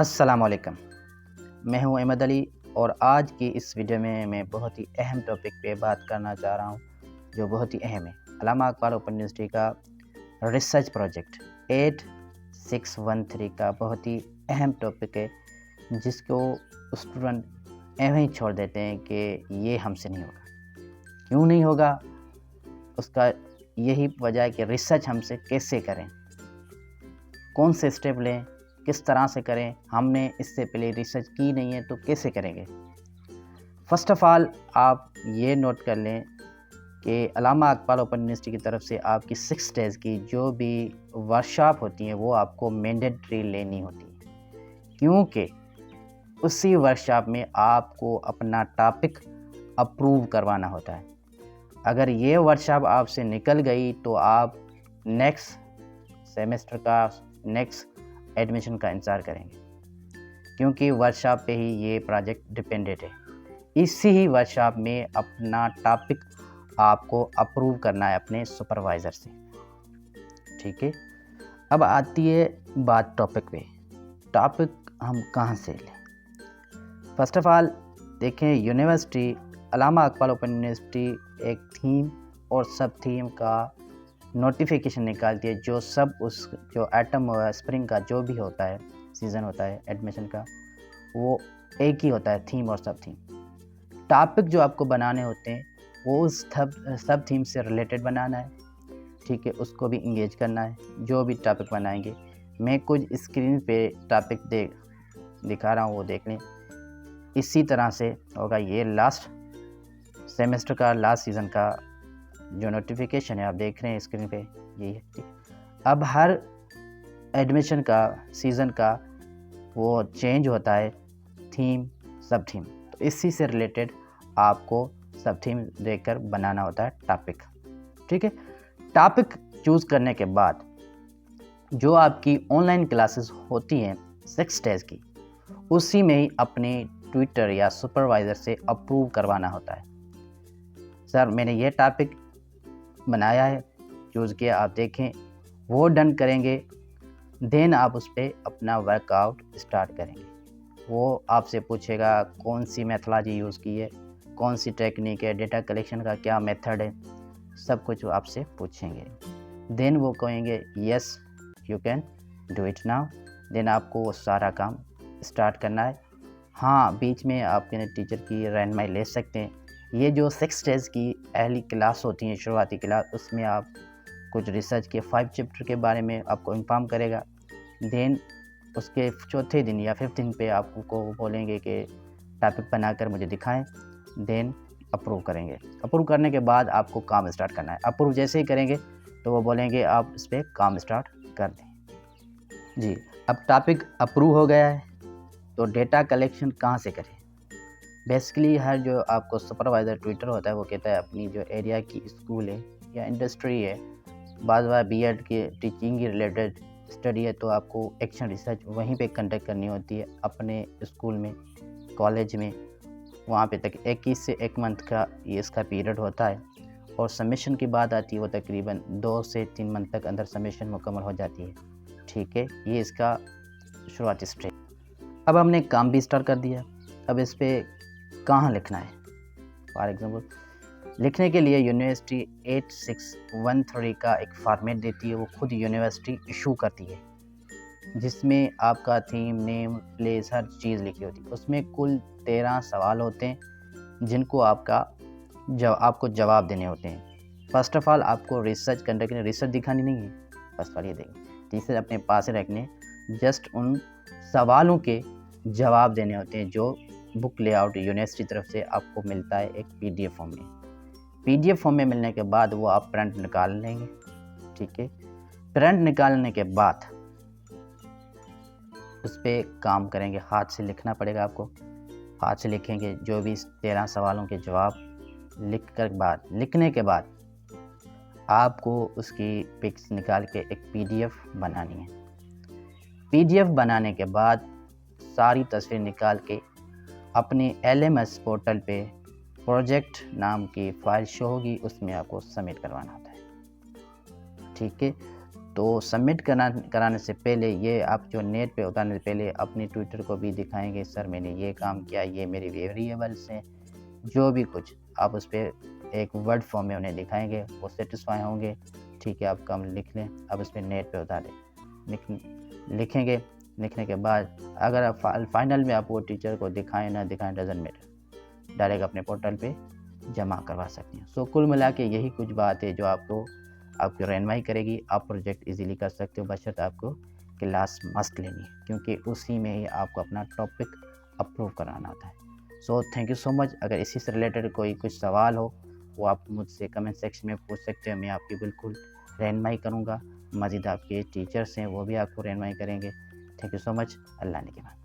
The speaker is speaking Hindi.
अस्सलाम वालेकुम। मैं हूं अहमद अली और आज की इस वीडियो में मैं बहुत ही अहम टॉपिक पे बात करना चाह रहा हूं जो बहुत ही अहम है। अल्लामा इकबाल ओपन यूनिवर्सिटी का रिसर्च प्रोजेक्ट 8613 का बहुत ही अहम टॉपिक है जिसको स्टूडेंट ऐਵੇਂ ही छोड़ देते हैं कि ये हमसे नहीं होगा। क्यों नहीं होगा? उसका यही वजह है कि रिसर्च हमसे कैसे करें, कौन से स्टेप लें, किस तरह से करें। हमने इससे पहले रिसर्च की नहीं है तो कैसे करेंगे। फ़र्स्ट ऑफ़ ऑल आप ये नोट कर लें कि अल्लामा इकबाल ओपन यूनिवर्सिटी की तरफ से आपकी 6 डेज़ की जो भी वर्कशॉप होती हैं वो आपको मैंडेटरी लेनी होती है, क्योंकि उसी वर्कशॉप में आपको अपना टॉपिक अप्रूव करवाना होता है। अगर ये वर्कशॉप आपसे निकल गई तो आप नेक्स्ट सेमेस्टर का नेक्स्ट एडमिशन का इंतज़ार करेंगे, क्योंकि वर्कशॉप पे ही ये प्रोजेक्ट डिपेंडेंट है। इसी ही वर्कशॉप में अपना टॉपिक आपको अप्रूव करना है अपने सुपरवाइज़र से। ठीक है, अब आती है बात टॉपिक पे। टॉपिक हम कहाँ से लें? फर्स्ट ऑफ ऑल देखें, यूनिवर्सिटी अल्लामा इकबाल ओपन यूनिवर्सिटी एक थीम और सब थीम का नोटिफिकेशन निकालती है। जो एटम स्प्रिंग का जो भी होता है सीज़न होता है एडमिशन का, वो एक ही होता है, थीम और सब थीम। टॉपिक जो आपको बनाने होते हैं वो उस सब थीम से रिलेटेड बनाना है। ठीक है, उसको भी इंगेज करना है। जो भी टॉपिक बनाएंगे, मैं कुछ स्क्रीन पे टॉपिक दिखा रहा हूँ, वो देख लें। इसी तरह से होगा। ये लास्ट सेमेस्टर का लास्ट सीज़न का जो नोटिफिकेशन है आप देख रहे हैं स्क्रीन पे, यही है। ठीक, अब हर एडमिशन का सीज़न का वो चेंज होता है, थीम सब थीम। तो इसी से रिलेटेड आपको सब थीम देखकर बनाना होता है टॉपिक। ठीक है, टॉपिक चूज़ करने के बाद जो आपकी ऑनलाइन क्लासेस होती हैं 6 डेज़ की, उसी में ही अपने ट्विटर या सुपरवाइज़र से अप्रूव करवाना होता है। सर मैंने ये टॉपिक बनाया है, चूज़ किया, आप देखें, वो डन करेंगे। देन आप उस पर अपना वर्कआउट स्टार्ट करेंगे। वो आपसे पूछेगा कौन सी मेथोलॉजी यूज़ की है, कौन सी टेक्निक है, डेटा कलेक्शन का क्या मेथड है, सब कुछ वो आपसे पूछेंगे। देन वो कहेंगे yes you can do it now. Then आपको वो सारा काम स्टार्ट करना है। हाँ, बीच में आप टीचर की रहनुमाई ले सकते हैं। ये जो 6 डेज़ की पहली क्लास होती है, शुरुआती क्लास, उसमें आप कुछ रिसर्च के 5 चैप्टर के बारे में आपको इन्फॉर्म करेगा। देन उसके चौथे दिन या 5th दिन पे आपको बोलेंगे कि टॉपिक बनाकर मुझे दिखाएं। देन अप्रूव करेंगे। अप्रूव करने के बाद आपको काम स्टार्ट करना है। अप्रूव जैसे ही करेंगे तो वो बोलेंगे आप इस पर काम स्टार्ट कर दें। जी, अब टॉपिक अप्रूव हो गया है तो डेटा कलेक्शन कहाँ से करें? बेसिकली हर जो आपको सुपरवाइज़र ट्विटर होता है वो कहता है अपनी जो एरिया की स्कूल है या इंडस्ट्री है, बार बीएड की टीचिंग की रिलेटेड स्टडी है, तो आपको एक्शन रिसर्च वहीं पे कंडक्ट करनी होती है अपने स्कूल में, कॉलेज में। वहाँ पे तक 21 से 1 मंथ का ये इसका पीरियड होता है और सबमिशन की बात आती है वो तकरीबन 2 से 3 मंथ तक अंदर सबमिशन मुकम्मल हो जाती है। ठीक है, ये इसका शुरुआती स्टेज। अब हमने काम भी स्टार्ट कर दिया। अब इस पर कहाँ लिखना है? फॉर एग्ज़ाम्पल लिखने के लिए यूनिवर्सिटी 8613 का एक फॉर्मेट देती है, वो खुद यूनिवर्सिटी इशू करती है, जिसमें आपका थीम, नेम, प्लेस, हर चीज़ लिखी होती है। उसमें कुल 13 सवाल होते हैं जिनको आपको जवाब देने होते हैं। फर्स्ट ऑफ ऑल आपको रिसर्च कंडक्ट करनी, रिसर्च दिखानी नहीं है, फर्स्ट ऑफ ऑल ये देखें। तीसरे अपने पास रखने, जस्ट उन सवालों के जवाब देने होते हैं जो बुक लेआउट यूनिवर्सिटी तरफ से आपको मिलता है एक PDF फॉर्म में। PDF फॉर्म में मिलने के बाद वो आप प्रिंट निकाल लेंगे। ठीक है, प्रिंट निकालने के बाद उस पर काम करेंगे। हाथ से लिखना पड़ेगा आपको, हाथ से लिखेंगे जो भी 13 सवालों के जवाब लिखने के बाद आपको उसकी पिक्स निकाल के एक PDF बनानी है। PDF बनाने के बाद सारी तस्वीर निकाल के अपने LMS पोर्टल पे प्रोजेक्ट नाम की फ़ाइल शो होगी, उसमें आपको सबमिट करवाना होता है। ठीक है, तो तो सबमिट कराने से पहले ये आप जो नेट पे उतारने से पहले अपनी ट्विटर को भी दिखाएंगे, सर मैंने ये काम किया, ये मेरे वेरिएबल्स हैं, जो भी कुछ आप उस पर एक वर्ड फॉर्म में उन्हें दिखाएंगे, वो सेटिस्फाई होंगे। ठीक है, आप काम लिख लें, अब उस पर नेट पे उतारें, लिखेंगे। लिखने के बाद अगर आप फाइनल में आप वो टीचर को दिखाएं ना दिखाएं, डजेंट मैटर, डायरेक्ट अपने पोर्टल पे जमा करवा सकते हैं। सो कुल मिला के यही कुछ बात है जो आपकी रहनुमाई करेगी। आप प्रोजेक्ट इजीली कर सकते हो, बशर्ते आपको क्लास मस्ट लेनी है, क्योंकि उसी में ही आपको अपना टॉपिक अप्रूव कराना होता है। So thank you so much. अगर इसी से रिलेटेड कोई कुछ सवाल हो वो आप मुझसे कमेंट सेक्शन में पूछ सकते हो, मैं आपकी बिल्कुल रहनुमाई करूँगा। मज़ीद आपके टीचर्स हैं वो भी आपको रहनुमाई करेंगे। Thank you so much. Allah ने के बाद।